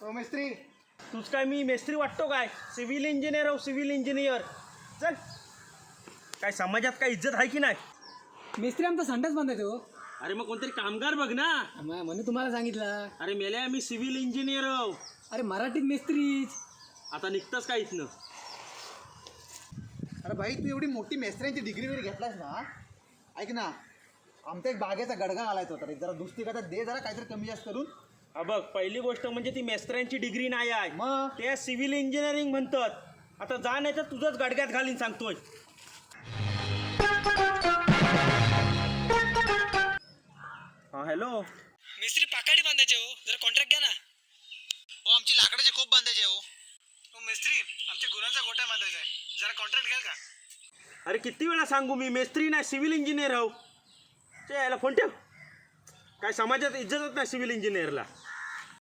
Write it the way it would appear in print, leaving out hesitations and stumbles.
हो मिस्त्री. तूच काय मी मेस्त्री वाटतो काय? सिव्हिल इंजिनियर हो, सिव्हिल इंजिनियर. चल, काय समाजात काय इज्जत आहे की नाही? मिस्त्री आमचा संडास बांधायचे हो. अरे मग कोणतरी कामगार बघ ना. म्हणून तुम्हाला सांगितलं. अरे मेल्या, मी सिव्हिल इंजिनियर हो. अरे मराठीत मिस्त्रीच. आता निघतंच काय इथनं? अरे भाई, तू एवढी मोठी मेस्त्र्यांची डिग्री वगैरे घेतलास ना, ऐक ना, आमचा एक बागेचा गडगा घालायचा होता रे. जरा दुसरी कथा दे, जरा काहीतरी कमी जास्त करून. हा बघ, पहिली गोष्ट म्हणजे ती मेस्त्र्यांची डिग्री नाही आहे, मग ते सिव्हिल इंजिनिअरिंग म्हणतात. आता जा, नाही तर तुझंच गाडग्यात घालीन सांगतोय. हा हॅलो. मिस्त्री पाकाडी बांधायचे हो, जरा कॉन्ट्रॅक्ट घ्या ना. हो, आमची लाकडाची खूप बांधायची हो. हो मिस्त्री, आमच्या गुरांचा गोठा बांधायचा आहे, जरा कॉन्ट्रॅक्ट घ्याल का? अरे किती वेळा सांगू मी, मेस्त्री नाही सिव्हिल इंजिनियर हो. ते यायला फोन ठेव. काय समाजात इज्जतच नाही सिव्हिल इंजिनियरला.